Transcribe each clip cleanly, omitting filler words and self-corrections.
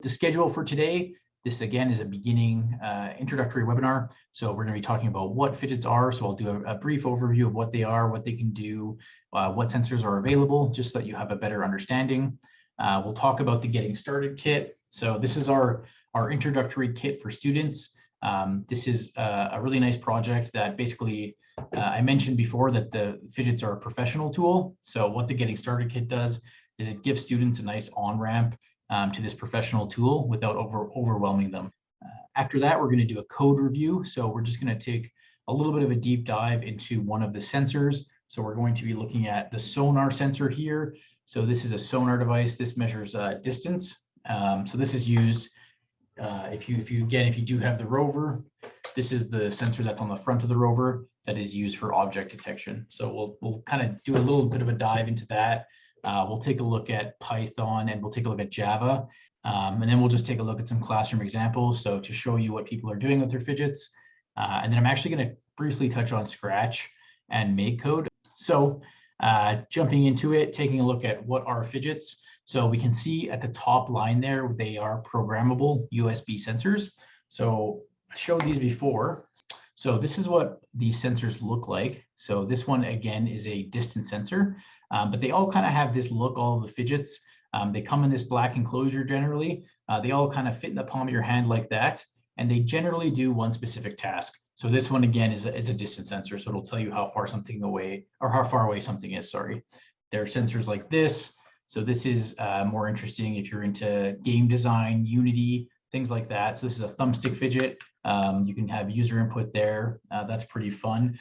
The schedule for today, this again is a beginning introductory webinar. So we're going to be talking about what fidgets are. So I'll do a brief overview of what they are, what they can do, what sensors are available, just so that you have a better understanding. We'll talk about the getting started kit. So this is our introductory kit for students. This is a really nice project that basically, I mentioned before that the fidgets are a professional tool. So what the getting started kit does is it gives students a nice on-ramp to this professional tool without overwhelming them. After that, we're going to do a code review. So we're just going to take a little bit of a deep dive into one of the sensors. So we're going to be looking at the sonar sensor here. So this is a sonar device. This measures distance. So this is used if you do have the rover. This is the sensor that's on the front of the rover that is used for object detection. So we'll kind of do a little bit of a dive into that. We'll take a look at Python and we'll take a look at Java. And then we'll just take a look at some classroom examples. So to show you what people are doing with their fidgets. And then I'm actually going to briefly touch on Scratch and MakeCode. So jumping into it, taking a look at what are fidgets. So we can see at the top line there, they are programmable USB sensors. So I showed these before. So this is what these sensors look like. So this one, again, is a distance sensor. But they all kind of have this look, all of the fidgets. They come in this black enclosure generally. They all kind of fit in the palm of your hand like that. And they generally do one specific task. So this one, again, is a distance sensor. So it'll tell you how far something away, or how far away something is, sorry. There are sensors like this. So this is more interesting if you're into game design, Unity, things like that. So this is a thumbstick fidget. You can have user input there. That's pretty fun.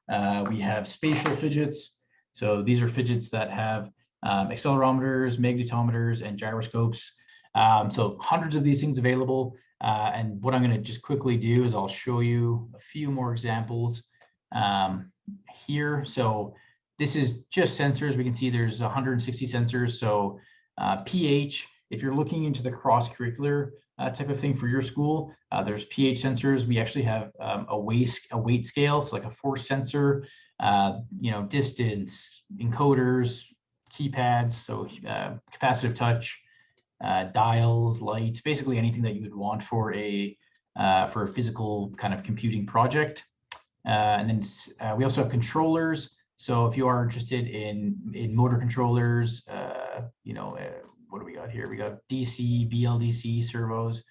We have spatial fidgets. So these are fidgets that have accelerometers, magnetometers, and gyroscopes. So hundreds of these things available. And what I'm going to just quickly do is I'll show you a few more examples here. So this is just sensors. We can see there's 160 sensors. So pH, if you're looking into the cross-curricular type of thing for your school, there's pH sensors. We actually have a weight scale, so like a force sensor, distance, encoders, keypads, so capacitive touch, dials, light, basically anything that you would want for a physical kind of computing project. And then we also have controllers. So if you are interested in motor controllers, what do we got here? We got DC, BLDC, servos,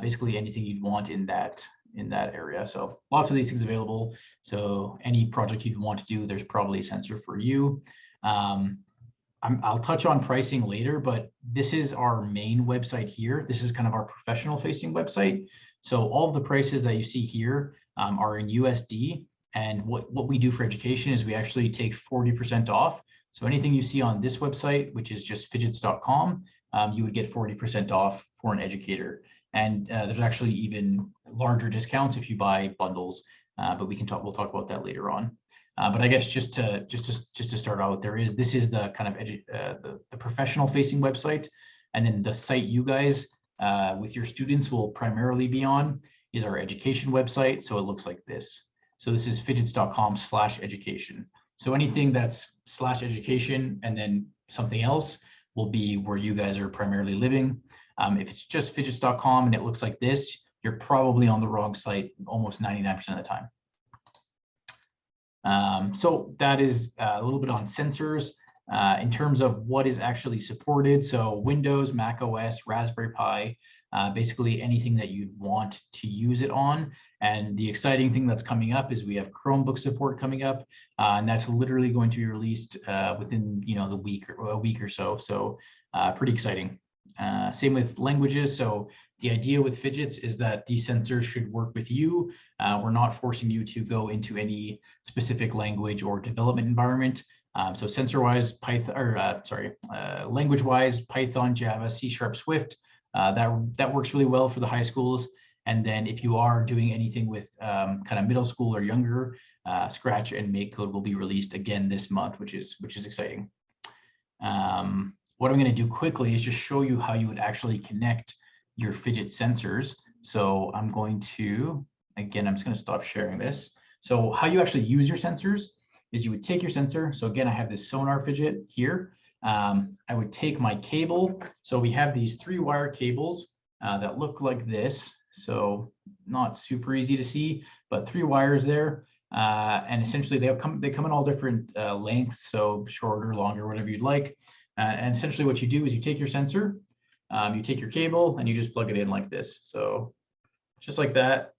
basically anything you'd want in that area. So lots of these things available. So any project you'd want to do, there's probably a sensor for you. I'll touch on pricing later, but this is our main website here. This is kind of our professional facing website. So all of the prices that you see here are in USD. And what we do for education is we actually take 40% off. So anything you see on this website, which is just fidgets.com, you would get 40% off for an educator. And there's actually even larger discounts if you buy bundles, but we'll talk about that later on. But I guess just to start out, this is the kind of the professional facing website, and then the site you guys with your students will primarily be on is our education website. So it looks like this. So this is fidgets.com/education. So anything that's /education and then something else will be where you guys are primarily living. If it's just fidgets.com and it looks like this, you're probably on the wrong site almost 99% of the time. So that is a little bit on sensors in terms of what is actually supported. So Windows, Mac OS, Raspberry Pi, basically anything that you'd want to use it on. And the exciting thing that's coming up is we have Chromebook support coming up, and that's literally going to be released within a week or so. So pretty exciting. Same with languages. So the idea with Fidgets is that these sensors should work with you. We're not forcing you to go into any specific language or development environment. So sensor-wise, language-wise, Python, Java, C#, Swift. That works really well for the high schools. And then if you are doing anything with kind of middle school or younger, Scratch and MakeCode will be released again this month, which is exciting. What I'm going to do quickly is just show you how you would actually connect your fidget sensors. So I'm just going to stop sharing this. So how you actually use your sensors is you would take your sensor. So again, I have this sonar fidget here. I would take my cable. So we have these 3-wire cables that look like this. So not super easy to see, but 3 wires there. And essentially they come in all different lengths, so shorter, longer, whatever you'd like. And essentially what you do is you take your sensor, you take your cable, and you just plug it in like this. So just like that,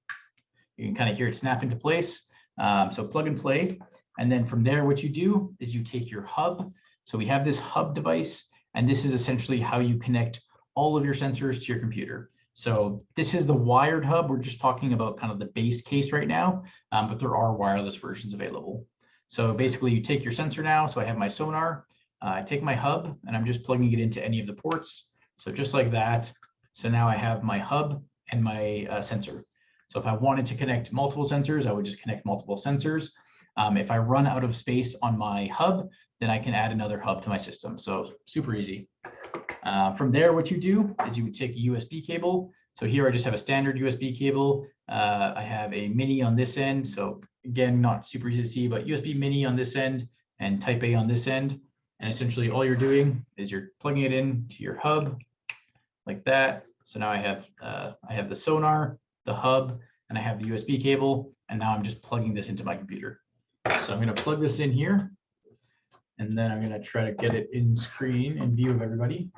you can kind of hear it snap into place. So plug and play. And then from there, what you do is you take your hub. So we have this hub device, and this is essentially how you connect all of your sensors to your computer. So this is the wired hub. We're just talking about kind of the base case right now, but there are wireless versions available. So basically you take your sensor now. So I have my sonar, I take my hub, and I'm just plugging it into any of the ports. So just like that. So now I have my hub and my sensor. So if I wanted to connect multiple sensors, I would just connect multiple sensors. If I run out of space on my hub, then I can add another hub to my system. So super easy. From there, what you do is you would take a USB cable. So here I just have a standard USB cable. I have a mini on this end. So again, not super easy to see, but USB mini on this end and Type A on this end. And essentially all you're doing is you're plugging it in to your hub like that. So now I have the sonar, the hub, and I have the USB cable. And now I'm just plugging this into my computer. So I'm going to plug this in here. And then I'm going to try to get it in screen in view of everybody.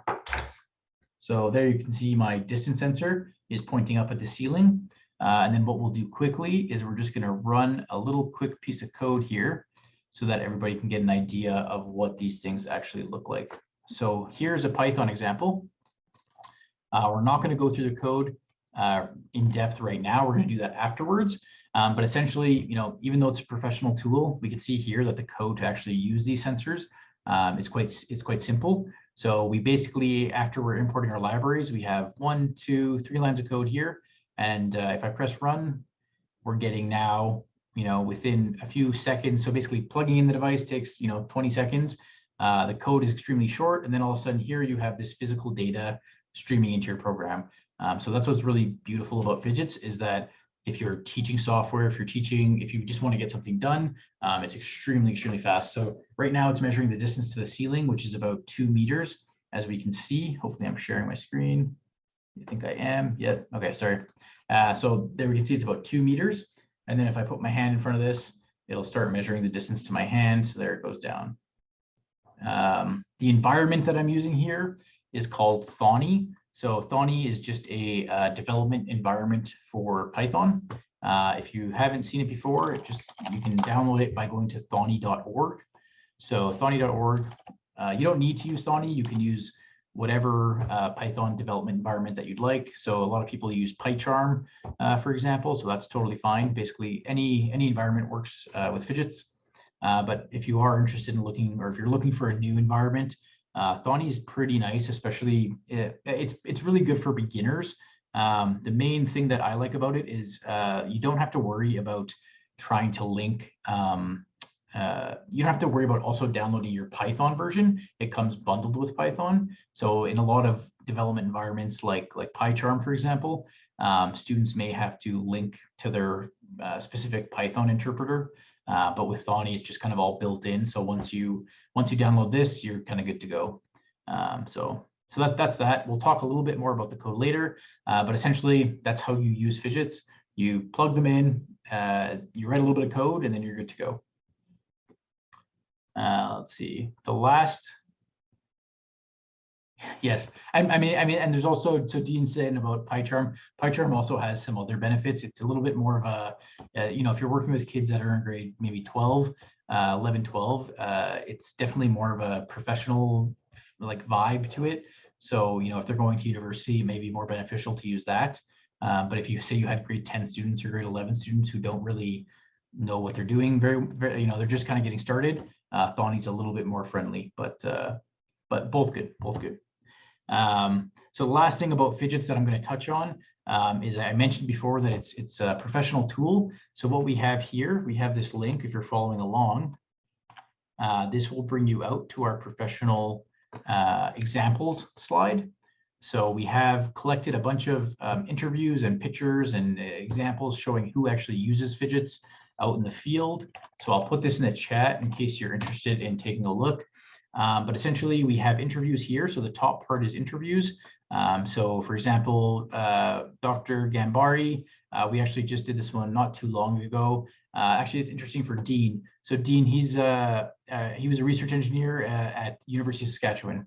So there you can see my distance sensor is pointing up at the ceiling. And then what we'll do quickly is we're just going to run a little quick piece of code here so that everybody can get an idea of what these things actually look like. So here's a Python example. We're not going to go through the code in depth right now. We're going to do that afterwards. But essentially, even though it's a professional tool, we can see here that the code to actually use these sensors is quite simple. So we basically, after we're importing our libraries, we have 1, 2, 3 lines of code here. And if I press run, we're getting now, within a few seconds. So basically plugging in the device takes, 20 seconds. The code is extremely short. And then all of a sudden here you have this physical data streaming into your program. So that's what's really beautiful about Fidgets is that if you're teaching software, if you just want to get something done, it's extremely fast. So right now it's measuring the distance to the ceiling, which is about 2 meters, as we can see. Hopefully I'm sharing my screen. I think I am. Yeah. Okay. Sorry. So there we can see it's about 2 meters. And then if I put my hand in front of this, it'll start measuring the distance to my hand. So there it goes down. The environment that I'm using here is called Thonny. So Thonny is just a development environment for Python. If you haven't seen it before, you can download it by going to thonny.org. So thonny.org, you don't need to use Thonny. You can use whatever Python development environment that you'd like. So a lot of people use PyCharm, for example. So that's totally fine. Basically, any environment works with Fidgets. But if you are interested in looking, or if you're looking for a new environment, Thonny is pretty nice, especially it's really good for beginners. The main thing that I like about it is you don't have to worry about trying to link. You don't have to worry about also downloading your Python version. It comes bundled with Python. So in a lot of development environments like PyCharm, for example, students may have to link to their specific Python interpreter. But with Thonny, it's just kind of all built in. So once you download this, you're kind of good to go. So that's that. We'll talk a little bit more about the code later, but essentially that's how you use Fidgets. You plug them in, you write a little bit of code, and then you're good to go. Let's see. The last. Yes, I mean, and there's also, so Dean said about PyCharm. PyCharm also has some other benefits. It's a little bit more of a, if you're working with kids that are in grade maybe 12, 11, 12, it's definitely more of a professional vibe to it. So, if they're going to university, it may be more beneficial to use that. But if you say you had grade 10 students or grade 11 students who don't really know what they're doing, very, they're just kind of getting started, Thonny's a little bit more friendly, but both good, both good. So the last thing about Fidgets that I'm going to touch on is I mentioned before that it's a professional tool. So what we have here, we have this link. If you're following along, this will bring you out to our professional examples slide. So we have collected a bunch of interviews and pictures and examples showing who actually uses Fidgets out in the field. So I'll put this in the chat in case you're interested in taking a look. But essentially we have interviews here. So the top part is interviews. So for example, Dr. Gambari, we actually just did this one not too long ago. Actually, it's interesting for Dean. So Dean, he was a research engineer at University of Saskatchewan.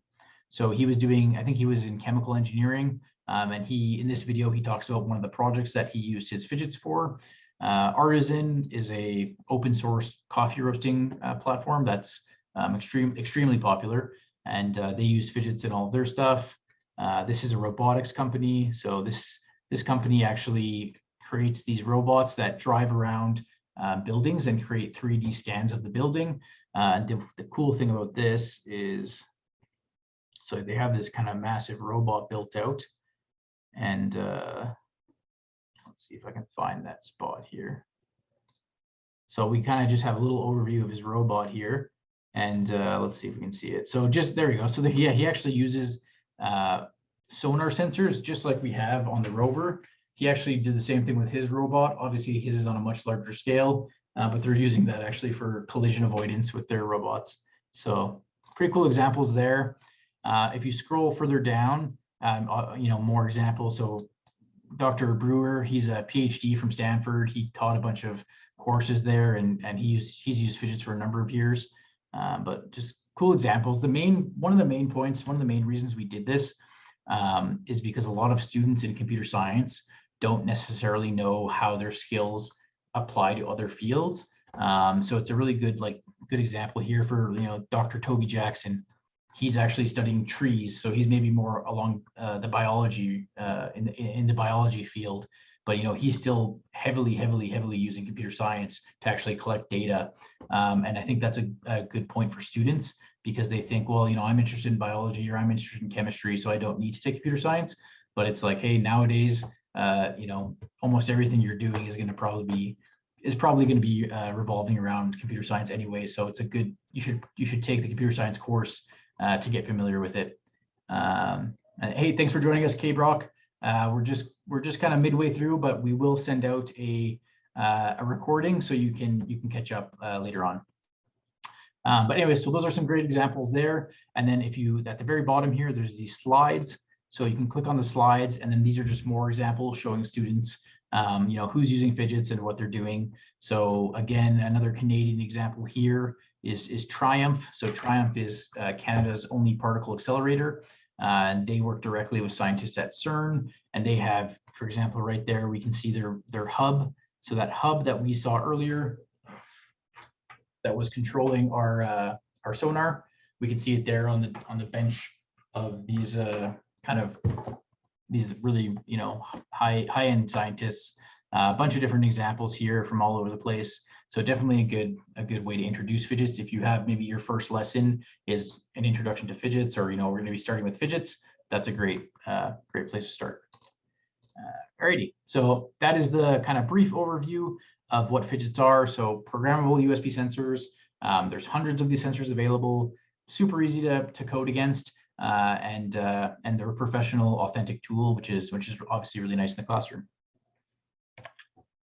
So he was doing, I think he was in chemical engineering. And in this video, he talks about one of the projects that he used his Fidgets for. Artisan is a open source coffee roasting platform that's extremely popular, and they use Fidgets in all of their stuff. This is a robotics company. So this company actually creates these robots that drive around buildings and create 3D scans of the building. The cool thing about this is, so they have this kind of massive robot built out, and let's see if I can find that spot here. So we kind of just have a little overview of his robot here, and let's see if we can see it. So just there we go. So he actually uses sonar sensors just like we have on the rover. He actually did the same thing with his robot. Obviously, his is on a much larger scale, but they're using that actually for collision avoidance with their robots. So pretty cool examples there. If you scroll further down, more examples. So Dr. Brewer, he's a PhD from Stanford. He taught a bunch of courses there, and he's used Fidgets for a number of years. But just cool examples. One of the main reasons we did this is because a lot of students in computer science don't necessarily know how their skills apply to other fields. So it's a really good example here for Dr. Toby Jackson. He's actually studying trees, so he's maybe more along the biology in the biology field, but he's still heavily using computer science to actually collect data. And I think that's a good point for students, because they think, well, I'm interested in biology or I'm interested in chemistry, so I don't need to take computer science. But it's like, hey, nowadays, almost everything you're doing is probably going to be revolving around computer science anyway. So it's you should take the computer science course to get familiar with it. Hey, thanks for joining us, K-Brock. We're just kind of midway through, but we will send out a recording so you can catch up later on. But anyway, so those are some great examples there. And then if you, at the very bottom here, there's these slides. So you can click on the slides, and then these are just more examples showing students, who's using Fidgets and what they're doing. So again, another Canadian example here is Triumph. So Triumph is Canada's only particle accelerator. And they work directly with scientists at CERN, and they have, for example, right there, we can see their hub. So that hub that we saw earlier that was controlling our sonar, we can see it there on the bench of these these really high-end scientists. A bunch of different examples here from all over the place. So definitely a good way to introduce Fidgets. If you have maybe your first lesson is an introduction to Fidgets, or we're going to be starting with Fidgets, that's a great place to start. Alrighty, so that is the kind of brief overview of what Fidgets are. So programmable USB sensors. There's hundreds of these sensors available. Super easy to code against, and they're a professional, authentic tool, which is obviously really nice in the classroom.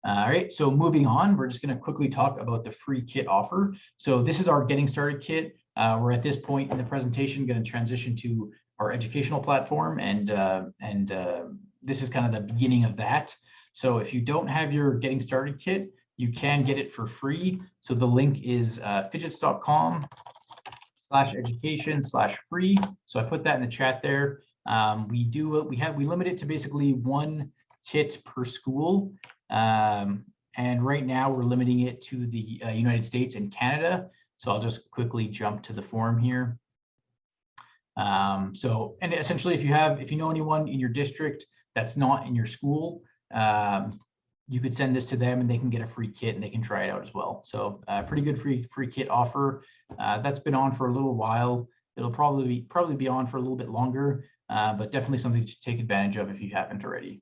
All right, so moving on, we're just going to quickly talk about the free kit offer. So this is our getting started kit. We're at this point in the presentation going to transition to our educational platform, and this is kind of the beginning of that. So if you don't have your getting started kit, you can get it for free. So the link is fidgets.com/education/free. So I put that in the chat there. We limit it to basically one kit per school. And right now we're limiting it to the United States and Canada. So I'll just quickly jump to the form here. And essentially, if you know anyone in your district that's not in your school, you could send this to them and they can get a free kit and they can try it out as well. So pretty good free kit offer. That's been on for a little while. It'll probably be on for a little bit longer, but definitely something to take advantage of if you haven't already.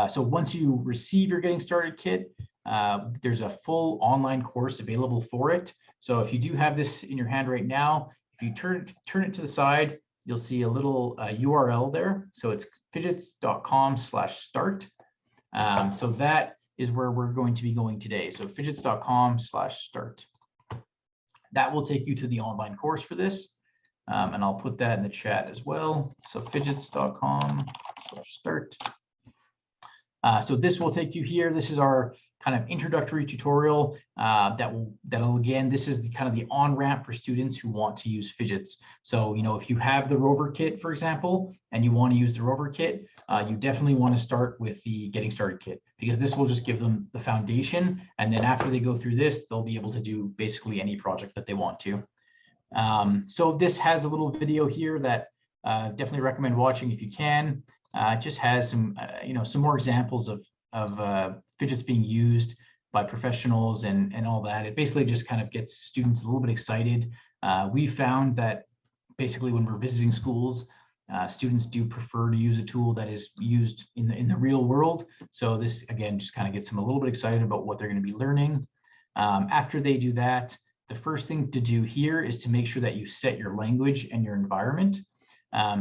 So once you receive your getting started kit, there's a full online course available for it. So if you do have this in your hand right now, if you turn it to the side, you'll see a little URL there. So it's fidgets.com/start. So that is where we're going to be going today. So fidgets.com/start. That will take you to the online course for this. And I'll put that in the chat as well. So fidgets.com/start. So this will take you here. This is our kind of introductory tutorial that'll again, this is the kind of the on-ramp for students who want to use Fidgets. So, you know, if you have the Rover kit, for example, and you want to use the Rover kit, you definitely want to start with the Getting Started kit, because this will just give them the foundation. And then after they go through this, they'll be able to do basically any project that they want to. So this has a little video here that definitely recommend watching if you can. It just has some, you know, some more examples of Fidgets being used by professionals and all that. It basically just kind of gets students a little bit excited. We found that basically when we're visiting schools, students do prefer to use a tool that is used in the real world. So this again just kind of gets them a little bit excited about what they're going to be learning. After they do that, the first thing to do here is to make sure that you set your language and your environment.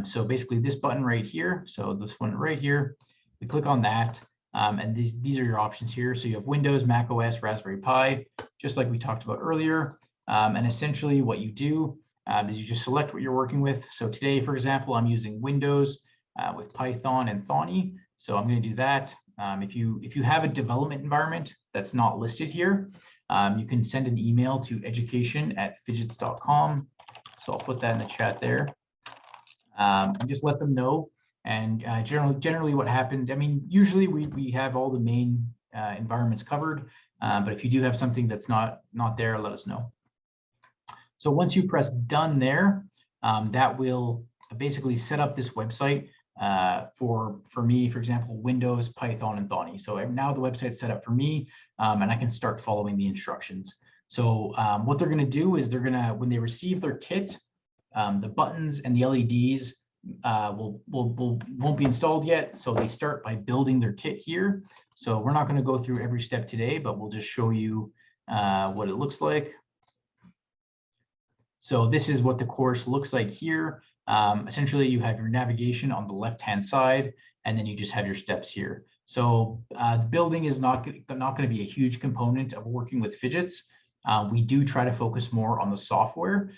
So basically this button right here, so this one right here, we click on that, and these are your options here. So you have Windows, Mac OS, Raspberry Pi, just like we talked about earlier. And essentially what you do is you just select what you're working with. So today, for example, I'm using Windows with Python and Thonny. So I'm going to do that. If you have a development environment that's not listed here, you can send an email to education@fidgets.com. So I'll put that in the chat there. And just let them know. And generally what happens, I mean, usually we have all the main environments covered, but if you do have something that's not there, let us know. So once you press done there, that will basically set up this website for me, for example, Windows, Python, and Thonny. So now the website's set up for me, and I can start following the instructions. So what they're going to do is they're going to, when they receive their kit, the buttons and the LEDs won't be installed yet. So they start by building their kit here. So we're not going to go through every step today, but we'll just show you what it looks like. So this is what the course looks like here. Essentially, you have your navigation on the left-hand side, and then you just have your steps here. So the building is not going to be a huge component of working with Fidgets. We do try to focus more on the software.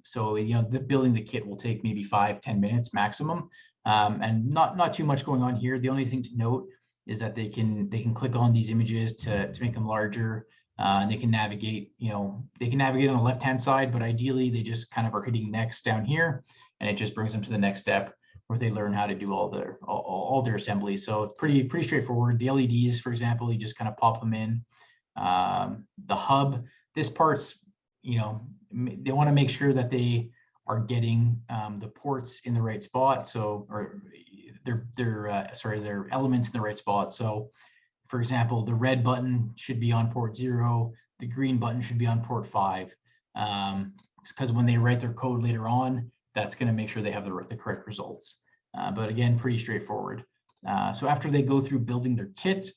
So, you know, building the kit will take maybe 5-10 minutes maximum, and not too much going on here. The only thing to note is that they can click on these images to make them larger. And they can navigate, you know, they can navigate on the left-hand side, but ideally they just kind of are hitting next down here, and it just brings them to the next step where they learn how to do all their assembly. So it's pretty straightforward. The LEDs, for example, you just kind of pop them in. The hub, this part's, you know, they want to make sure that they are getting the ports in the right spot. So, or their elements in the right spot. So, for example, the red button should be on port 0. The green button should be on port 5. Because when they write their code later on, that's going to make sure they have the correct results. But again, pretty straightforward. So after they go through building their kit,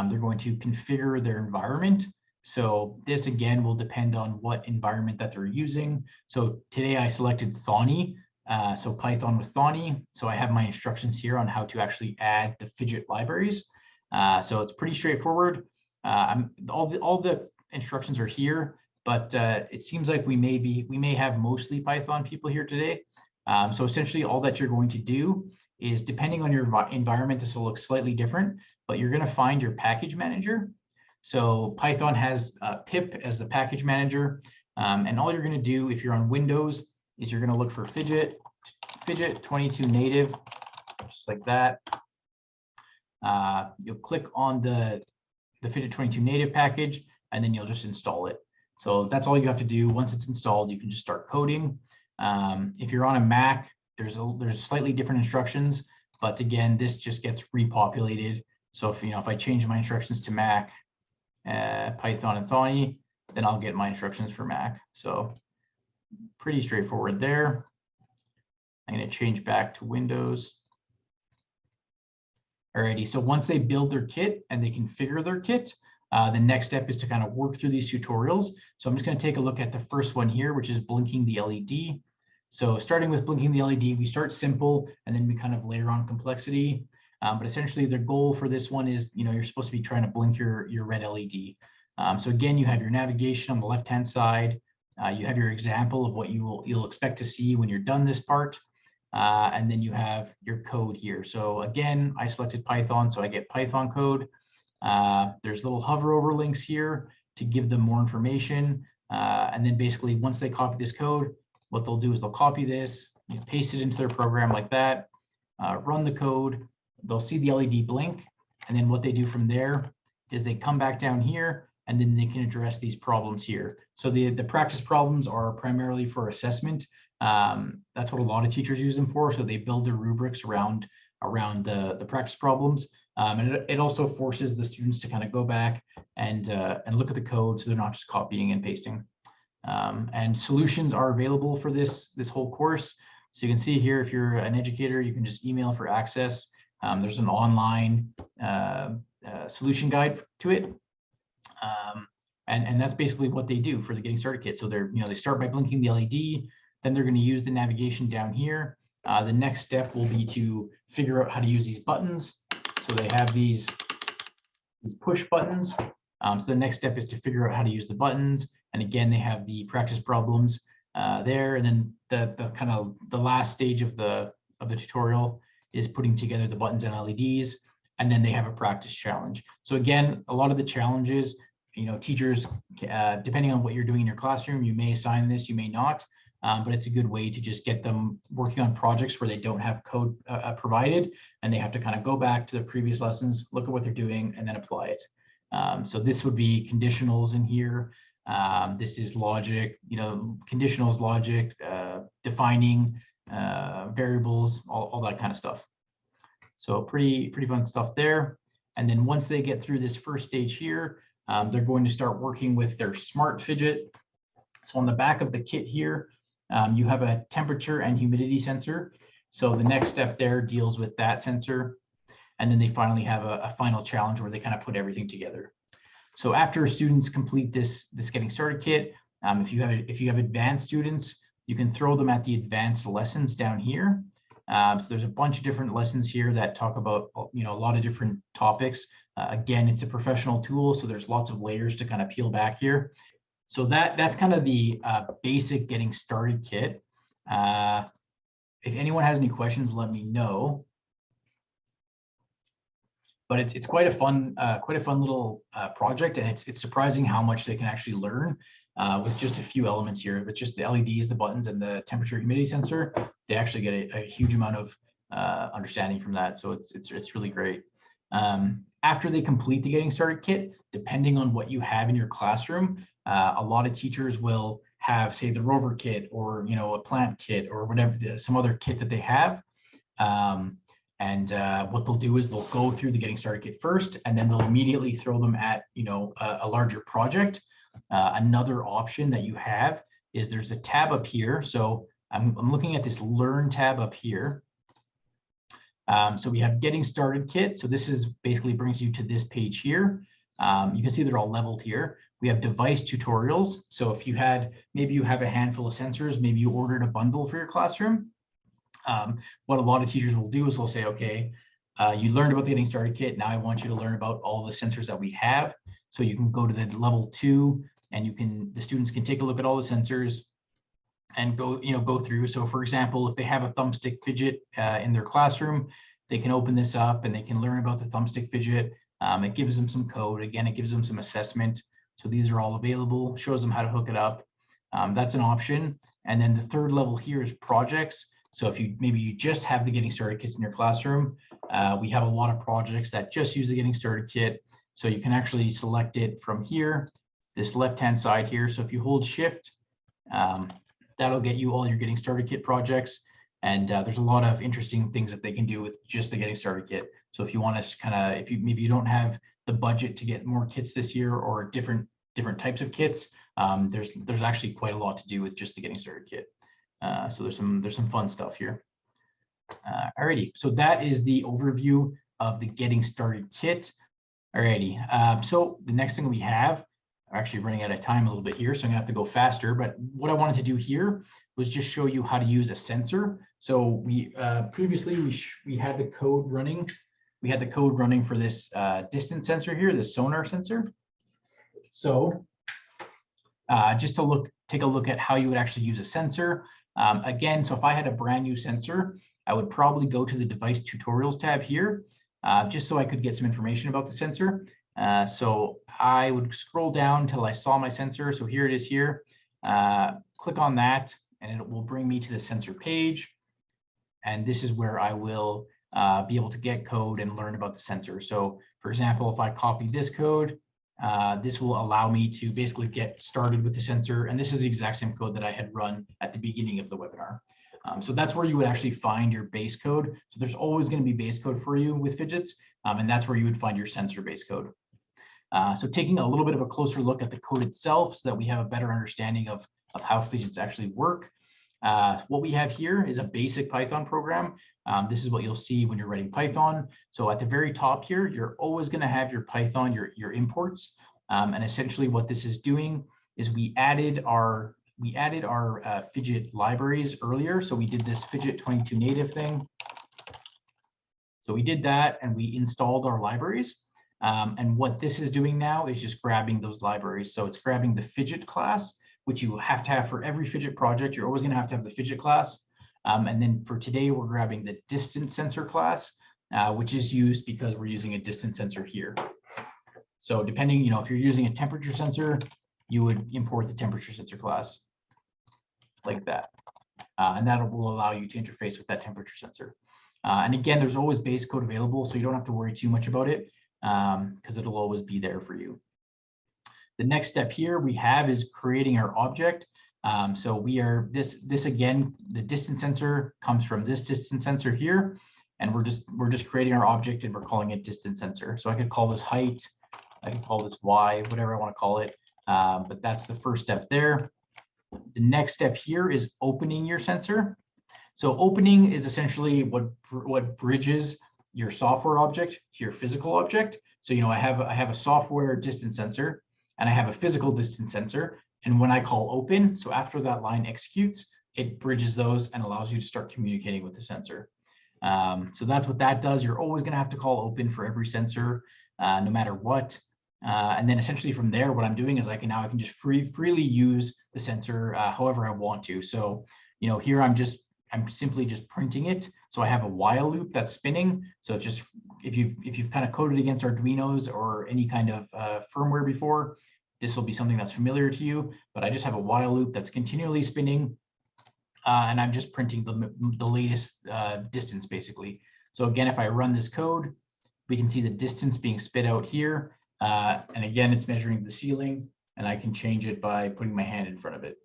they're going to configure their environment. So this again will depend on what environment that they're using. So today I selected Thonny, so Python with Thonny. So I have my instructions here on how to actually add the Fidget libraries. So it's pretty straightforward. All the instructions are here, but it seems like we may have mostly Python people here today. So essentially all that you're going to do is, depending on your environment, this will look slightly different, but you're going to find your package manager. So Python has pip as the package manager. And all you're going to do if you're on Windows is you're going to look for Fidget 22 native, just like that. You'll click on the Fidget 22 native package, and then you'll just install it. So that's all you have to do. Once it's installed, you can just start coding. If you're on a Mac, there's slightly different instructions, but again, this just gets repopulated. So if I change my instructions to Mac, Python and Thonny, then I'll get my instructions for Mac. So pretty straightforward there. I'm going to change back to Windows. Alrighty, so once they build their kit and they configure their kit, the next step is to kind of work through these tutorials. So I'm just going to take a look at the first one here, which is blinking the LED. So starting with blinking the LED, we start simple and then we kind of layer on complexity. But essentially the goal for this one is, you're supposed to be trying to blink your red LED. So again, you have your navigation on the left-hand side. You have your example of what you'll expect to see when you're done this part. And then you have your code here. So again, I selected Python, so I get Python code. There's little hover over links here to give them more information. And then basically once they copy this code, what they'll do is they'll copy this, paste it into their program like that, run the code, they'll see the LED blink. And then what they do from there is they come back down here and then they can address these problems here. So the practice problems are primarily for assessment. That's what a lot of teachers use them for. So they build their rubrics around the practice problems. And it also forces the students to kind of go back and look at the code, so they're not just copying and pasting. And solutions are available for this whole course. So you can see here, if you're an educator, you can just email for access. There's an online solution guide to it. And that's basically what they do for the Getting Started kit. So they start by blinking the LED, then they're going to use the navigation down here. The next step will be to figure out how to use these buttons. So they have these push buttons. So the next step is to figure out how to use the buttons. And again, they have the practice problems there. And then the kind of the last stage of the tutorial is putting together the buttons and LEDs. And then they have a practice challenge. So again, a lot of the challenges, teachers, depending on what you're doing in your classroom, you may assign this, you may not. But it's a good way to just get them working on projects where they don't have code provided, and they have to kind of go back to the previous lessons, look at what they're doing, and then apply it. So this would be conditionals in here. This is logic, conditionals, logic, defining variables, all that kind of stuff. So pretty fun stuff there. And then once they get through this first stage here, they're going to start working with their smart fidget. So on the back of the kit here, you have a temperature and humidity sensor. So the next step there deals with that sensor. And then they finally have a final challenge where they kind of put everything together. So after students complete this Getting Started kit, if you have advanced students, you can throw them at the advanced lessons down here. So there's a bunch of different lessons here that talk about a lot of different topics. Again, it's a professional tool, so there's lots of layers to kind of peel back here. So that's kind of the basic Getting Started kit. If anyone has any questions, let me know. But it's quite a fun little project, and it's surprising how much they can actually learn with just a few elements here. With just the LEDs, the buttons, and the temperature humidity sensor, they actually get a huge amount of understanding from that. So it's really great. After they complete the Getting Started kit, depending on what you have in your classroom, a lot of teachers will have, say, the rover kit, or a plant kit, or whatever, some other kit that they have. What they'll do is they'll go through the Getting Started kit first, and then they'll immediately throw them at a larger project. Another option that you have is there's a tab up here. So I'm looking at this Learn tab up here. So we have Getting Started kit. So this is basically brings you to this page here. You can see they're all leveled here. We have device tutorials. So if maybe you have a handful of sensors, maybe you ordered a bundle for your classroom. What a lot of teachers will do is they'll say, okay, you learned about the Getting Started kit. Now I want you to learn about all the sensors that we have. So you can go to the level 2, and the students can take a look at all the sensors and go through. So for example, if they have a thumbstick fidget in their classroom, they can open this up and they can learn about the thumbstick fidget. It gives them some code. Again, it gives them some assessment. So these are all available, shows them how to hook it up. That's an option. And then the third level here is projects. So if maybe you just have the Getting Started kits in your classroom, we have a lot of projects that just use the Getting Started kit. So you can actually select it from here, this left-hand side here. So if you hold Shift, that'll get you all your Getting Started kit projects. And there's a lot of interesting things that they can do with just the Getting Started kit. So if you want to if you don't have the budget to get more kits this year, or different types of kits, there's actually quite a lot to do with just the Getting Started kit. So there's some fun stuff here. Alrighty, so that is the overview of the Getting Started kit. Alrighty, so the next thing we have, I'm actually running out of time a little bit here, so I'm gonna have to go faster. But what I wanted to do here was just show you how to use a sensor. So we previously we had the code running. We had the code running for this distance sensor here, this sonar sensor. So just to look take a look at how you would actually use a sensor. Again, so if I had a brand new sensor, I would probably go to the device tutorials tab here, just so I could get some information about the sensor. So I would scroll down until I saw my sensor. So here it is here. Click on that and it will bring me to the sensor page. And this is where I will be able to get code and learn about the sensor. So for example, if I copy this code, this will allow me to basically get started with the sensor. And this is the exact same code that I had run at the beginning of the webinar. So that's where you would actually find your base code. So there's always going to be base code for you with Phidgets, and that's where you would find your sensor base code. So taking a little bit of a closer look at the code itself so that we have a better understanding of how Phidgets actually work. What we have here is a basic Python program. This is what you'll see when you're writing Python. So at the very top here, you're always going to have your Python, your imports. And essentially what this is doing is we added our Fidget libraries earlier. So we did this Fidget 22 native thing. So we did that and we installed our libraries. And what this is doing now is just grabbing those libraries. So it's grabbing the Fidget class, which you have to have for every Fidget project. You're always going to have the Fidget class. And then for today, we're grabbing the distance sensor class, which is used because we're using a distance sensor here. So depending, if you're using a temperature sensor, you would import the temperature sensor class like that. And that will allow you to interface with that temperature sensor. And again, there's always base code available, so you don't have to worry too much about it because it'll always be there for you. The next step here we have is creating our object. So we are this again, the distance sensor comes from this distance sensor here, and we're just creating our object and we're calling it distance sensor. So I could call this height, I could call this Y, whatever I want to call it. But that's the first step there. The next step here is opening your sensor. So opening is essentially what bridges your software object to your physical object. So I have a software distance sensor and I have a physical distance sensor. And when I call open, so after that line executes, it bridges those and allows you to start communicating with the sensor. So that's what that does. You're always going to have to call open for every sensor, no matter what. And then essentially from there, what I'm doing is I can just freely use the sensor however I want to. So here I'm simply just printing it. So I have a while loop that's spinning. So just if you've kind of coded against Arduinos or any kind of firmware before, this will be something that's familiar to you. But I just have a while loop that's continually spinning, and I'm just printing the latest distance basically. So again, if I run this code, we can see the distance being spit out here. And again, it's measuring the ceiling, and I can change it by putting my hand in front of it.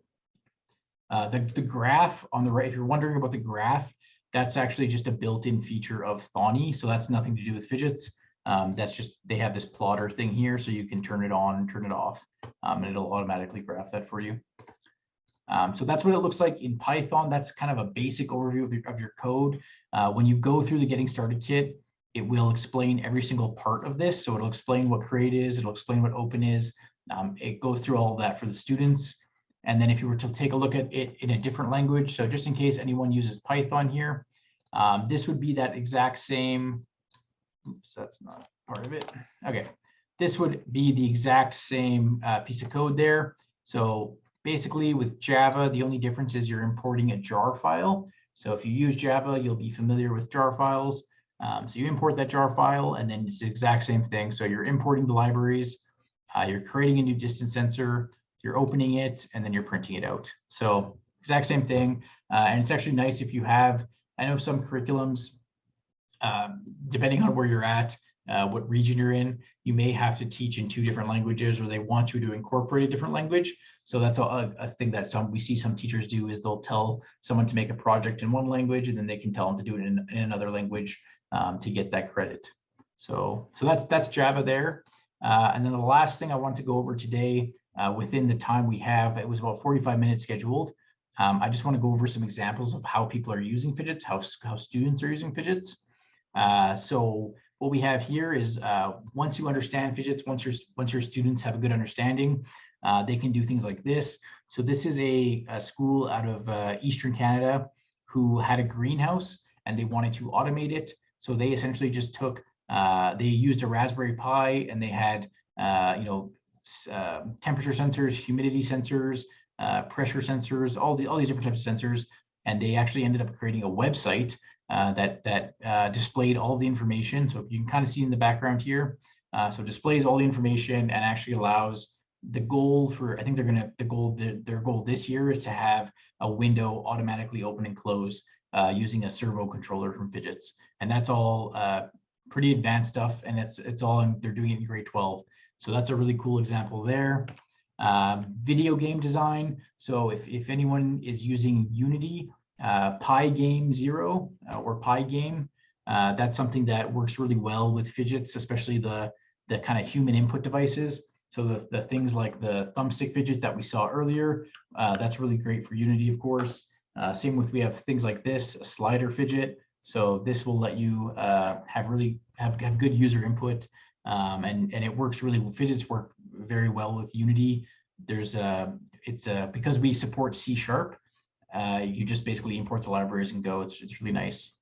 The graph on the right, if you're wondering about the graph, that's actually just a built-in feature of Thonny. So that's nothing to do with Phidgets. That's just, they have this plotter thing here, so you can turn it on and turn it off, and it'll automatically graph that for you. So that's what it looks like in Python. That's kind of a basic overview of your code. When you go through the Getting Started kit, it will explain every single part of this. So it'll explain what create is, it'll explain what open is. It goes through all of that for the students. And then if you were to take a look at it in a different language, so just in case anyone uses Python here, this would be that exact same, oops, that's not part of it. Okay, this would be the exact same piece of code there. So basically with Java, the only difference is you're importing a jar file. So if you use Java, you'll be familiar with jar files. So you import that jar file, and then it's the exact same thing. So you're importing the libraries, you're creating a new distance sensor, you're opening it, and then you're printing it out. So exact same thing. And it's actually nice if you have, I know some curriculums, depending on where you're at, what region you're in, you may have to teach in 2 different languages, or they want you to incorporate a different language. So that's a thing that we see some teachers do, is they'll tell someone to make a project in one language, and then they can tell them to do it in another language to get that credit. So that's Java there. And then the last thing I want to go over today, within the time we have, it was about 45 minutes scheduled. I just want to go over some examples of how people are using Phidgets, how students are using Phidgets. So what we have here is once you understand Phidgets, once your students have a good understanding, they can do things like this. So this is a school out of Eastern Canada who had a greenhouse and they wanted to automate it. So they essentially just took, they used a Raspberry Pi, and they had, temperature sensors, humidity sensors, pressure sensors, all these different types of sensors. And they actually ended up creating a website that displayed all the information. So you can kind of see in the background here. So it displays all the information and actually allows the goal for, I think their goal this year is to have a window automatically open and close using a servo controller from Phidgets. And that's all pretty advanced stuff. And it's all they're doing it in grade 12. So that's a really cool example there. Video game design. So if anyone is using Unity, Pygame 0 or Pygame, that's something that works really well with Phidgets, especially the kind of human input devices. So the things like the thumbstick fidget that we saw earlier, that's really great for Unity, of course. Same with, we have things like this, a slider fidget. So this will let you have good user input, and it works really well. Fidgets work very well with Unity. Because we support C#, you just basically import the libraries and go. It's really nice.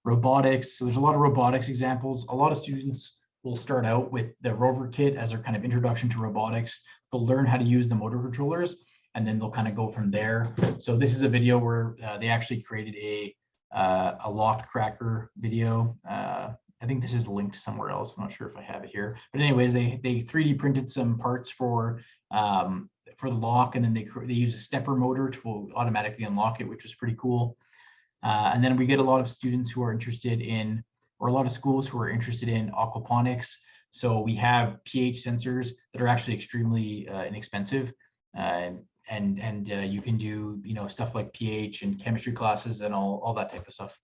Robotics. So there's a lot of robotics examples. A lot of students will start out with the Rover kit as their kind of introduction to robotics. They'll learn how to use the motor controllers, and then they'll kind of go from there. So this is a video where they actually created a lock cracker video. I think this is linked somewhere else. I'm not sure if I have it here, but anyways, they 3D printed some parts for the lock, and then they use a stepper motor to automatically unlock it, which was pretty cool. And then we get a lot of students who are interested in, or a lot of schools who are interested in aquaponics. So we have pH sensors that are actually extremely inexpensive, and you can do stuff like pH and chemistry classes and all that type of stuff.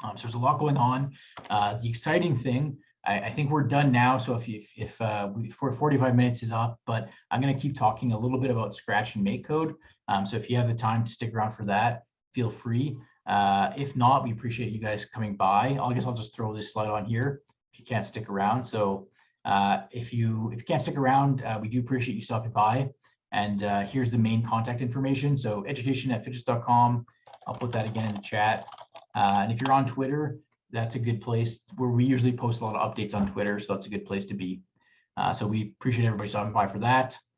So there's a lot going on. The exciting thing, I think we're done now. So if 45 minutes is up, but I'm going to keep talking a little bit about Scratch and Make code. So if you have the time to stick around for that, feel free. If not, we appreciate you guys coming by. I guess I'll just throw this slide on here if you can't stick around. So if you can't stick around, we do appreciate you stopping by. And here's the main contact information. So education@fidgets.com. I'll put that again in the chat. And if you're on Twitter, that's a good place where we usually post a lot of updates on Twitter. So that's a good place to be. So we appreciate everybody stopping by for that.